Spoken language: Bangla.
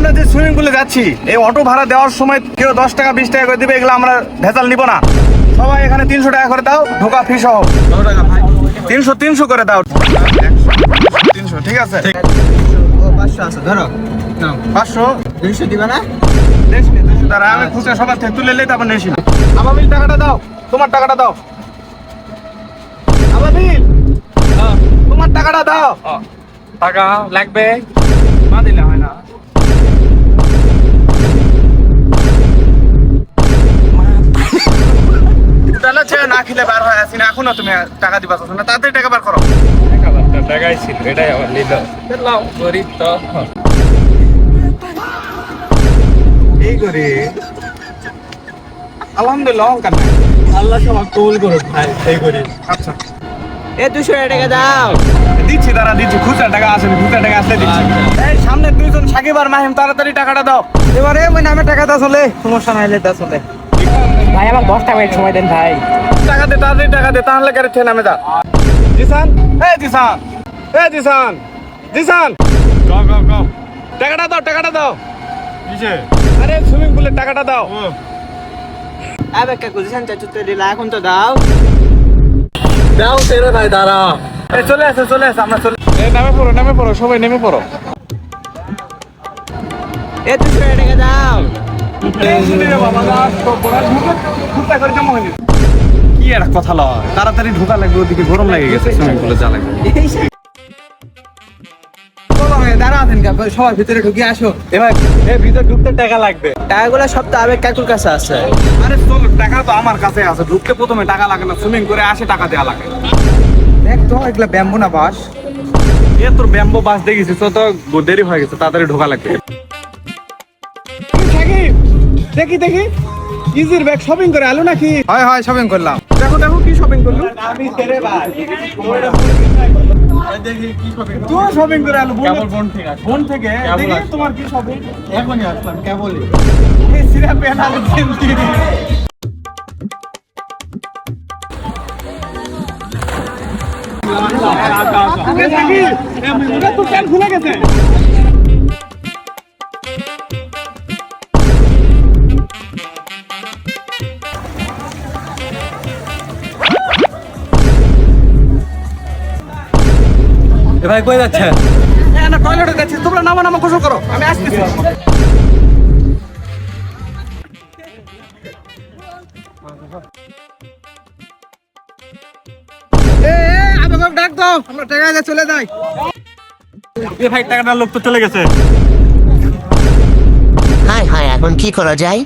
আমরা যে সুইমিং পুলে যাচ্ছি এই অটো ভাড়া দেওয়ার সময় কেউ 10 টাকা 20 টাকা করে দিবে, এগুলো আমরা ভেজাল নিব না। সবাই এখানে 300 টাকা করে দাও, ঢোকা ফি সহ। 300 করে দাও। 300 ঠিক আছে। 500 আছে ধরো। নাও 500 200 দিবা না? দেশি 200 টাকা আমি খুচরা সবার থেকে তুলে নিই, তারপর নেছি। আবাবিল টাকাটা দাও, তোমার টাকাটা দাও। আবাবিল তোমার টাকাটা দাও। টাকা লাগবে, না দিলে হয় না। তাহলে ছেড়ে না খেলে বার হয়ে আসি না, এখনো তুমি টাকা দিবা না, তাড়াতাড়ি টাকা বার করো। টাকাই ছিল, এটাই আমার নিল। লাও, গরিব তো এই করে আলহামদুলিল্লাহ অঙ্কার নাই। আল্লাহ সবার কবুল করুক ভাই, এই গরিব। আচ্ছা এ 200 টাকা দাও। দিচ্ছি, তারা দিচ্ছি, খুচরা টাকা আসেনি, খুচরা টাকা আসলে দিচ্ছি। এই সামনে দুইজন সাকিব আর মাহিম, তাড়াতাড়ি টাকাটা দাও। এবারে ওই নামে টাকা দাও চলে, সমস্যা নাই, লেটা চলে। ভাই আমাকে 10 টাকা সময় দেন ভাই। টাকা দে, তাড়াতাড়ি টাকা দে, তাহলে গাড়ি থেকে নামে যা। জিসান, এই জিসান, এই জিসান, জিসান, টাকাটা দাও, টাকাটা দাও। আরে সুইমিং পুলের টাকাটা দাও। আবে কাকু জিসান চাচুতে দিলা, এখন তো দাও। দাও তেরে ভাই, দাঁড়া। এই চলে আসে, চলে আসে, আমরা চলে। এই নেমে পড়ো, নেমে পড়ো, সবাই নেমে পড়ো। এ 200 টাকা দাও। কি একটা কথা লয়, তাড়াতাড়ি ঢোকা লাগবে, ওদিকে গরম লাগে গেছে, সুইমিং পুলে যা লাগবে। দাঁড়াতেন কাকু, সবার ভিতরে ঢুকে আসো। এবার এই ভিতরে ঢুকতে টাকা লাগবে। টাকাগুলো সব তো আবে কাকুর কাছে আছে। আরে চল, টাকা তো আমার কাছে আছে, ঢুকতে প্রথমে টাকা লাগে না, সুইমিং করে আসে টাকা দেওয়া লাগে। দেখ তো এগুলা ব্যাম্বু না বাস। এ তোর ব্যাম্বো বাস দেখেছিস তো, দেরি হয়ে গেছে, তাড়াতাড়ি ঢোকা লাগবে। দেখি দেখি, ইজির ব্যাগ শপিং করে আলো নাকি? হয় হয় শপিং করলাম। দেখো দেখো কি শপিং করলো। আমি ছেড়ে ভাই। তুই শপিং করে আলো কেবল বোন ঠিক আছে। বোন থেকে কেবল দেখি আসছে। তোমার কি শপিং। এখনই আসলাম কেবলই। এই সিরা পেন আলো কিনছি। তো কেন খুলে গেছে? ভাই কই যাচ্ছে? না টয়লেটে যাচ্ছি, তোমরা নামা নামা গোসল করো, আমি আসতেছি। ডাক দাও, আমরা টাকা দিয়ে চলে যাই। এ ভাই টাকাটা লোক তো চলে গেছে। হাই হাই এখন কি করা যায়?